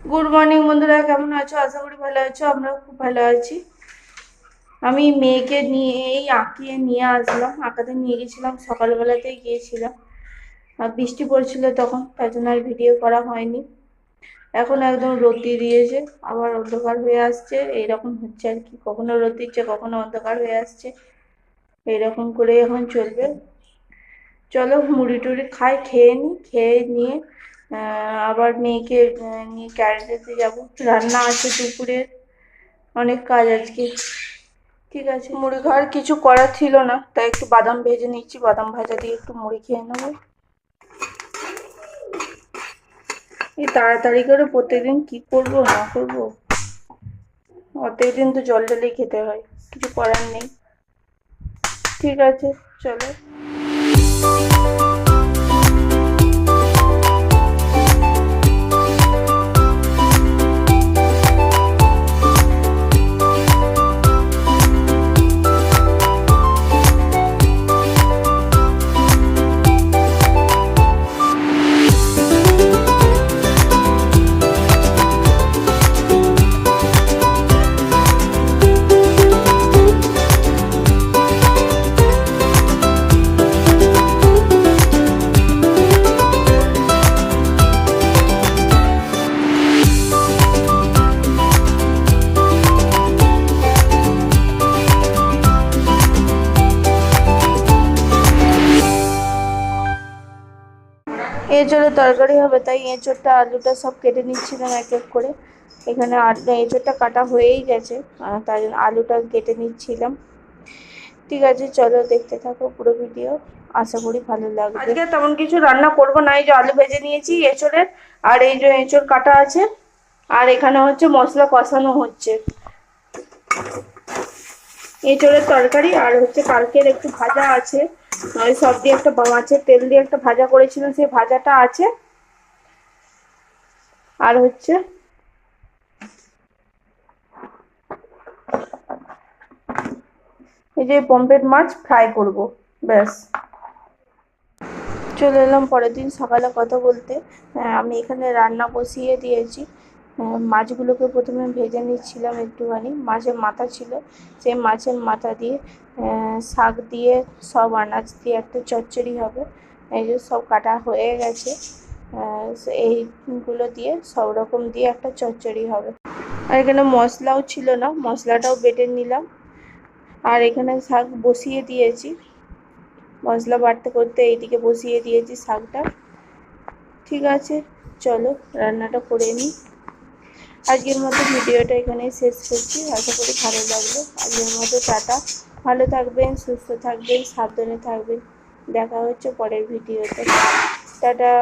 Good morning বন্ধুরা, কেমন আছো? আশা করি ভালো আছো। আমরা খুব ভালো আছি। আমি মেয়েকে নিয়ে এই আঁকিয়ে নিয়ে আসলাম, আঁকাতে নিয়ে গেছিলাম, সকালবেলাতেই গিয়েছিলাম। আর বৃষ্টি পড়ছিল তখন, তাই জন্য আর ভিডিও করা হয়নি। এখন একদম রোদ দিয়েছে, আবার অন্ধকার হয়ে আসছে, এইরকম হচ্ছে আর কি। কখনো রোদ দিচ্ছে, কখনো অন্ধকার হয়ে আসছে, এইরকম করে এখন চলবে। চলো মুড়ি টুড়ি খাই, খেয়ে নি, খেয়ে নিয়ে আবার মেয়েকে নিয়ে ক্যারেটেতে যাবো। রান্না আছে দুপুরে, অনেক কাজ আজকে। ঠিক আছে, মুড়ি খাওয়ার কিছু করার ছিল না, তাই একটু বাদাম ভেজে নিচ্ছি। বাদাম ভাজা দিয়ে একটু মুড়ি খেয়ে নেবো। এই তাড়াতাড়ি করে প্রত্যেকদিন কি করব না করব, প্রত্যেকদিন তো জল ঢেলেই খেতে হয়, কিছু করার নেই। ঠিক আছে, চলো। এঁচোড়ের তরকারি হবে, তাই এঁচোড়টা আলুটা সব কেটে নিচ্ছিলাম এক এক করে। এখানে এঁচোড়টা কাটা হয়েই গেছে, তাই জন্য আলুটা কেটে নিচ্ছিলাম। ঠিক আছে, চলো দেখতে থাকো পুরো ভিডিও, আশা করি ভালো লাগবে। আজকে তেমন কিছু রান্না করব না, এই যে আলু ভেজে নিয়েছি এঁচোড়ের, আর এই যে এঁচোড় কাটা আছে, আর এখানে হচ্ছে মশলা কষানো হচ্ছে। এঁচোড়ের তরকারি আর হচ্ছে কালকের একটু ভাজা আছে, ওই সব দিয়ে একটা মাছের তেল দিয়ে একটা ভাজা করেছিলাম, সেই ভাজাটা আছে। আর হচ্ছে এই যে পমফ্রেট মাছ ফ্রাই করব, ব্যাস। চলে এলাম পরের দিন সকালে কথা বলতে। আমি এখানে রান্না বসিয়ে দিয়েছি। মাছগুলোকে প্রথমে ভেজে নিচ্ছিলাম একটুখানি। মাছের মাথা ছিল, সেই মাছের মাথা দিয়ে শাক দিয়ে সব আনাজ দিয়ে একটা চচ্চড়ি হবে। এই যে সব কাটা হয়ে গেছে, এইগুলো দিয়ে সব রকম দিয়ে একটা চচ্চড়ি হবে। আর এখানে মশলাও ছিল না, মশলাটাও বেটে নিলাম। আর এখানে শাক বসিয়ে দিয়েছি, মশলা বাটতে করতে এইদিকে বসিয়ে দিয়েছি শাকটা। ঠিক আছে, চলো রান্নাটা করে নিই। আজকের মতো ভিডিওটা এখানেই শেষ করছি, আশা করি ভালো লাগলো। আজকের মতো টাটা, ভালো থাকবেন, সুস্থ থাকবেন, সাবধানে থাকবেন। দেখা হচ্ছে পরের ভিডিওতে। টাটা।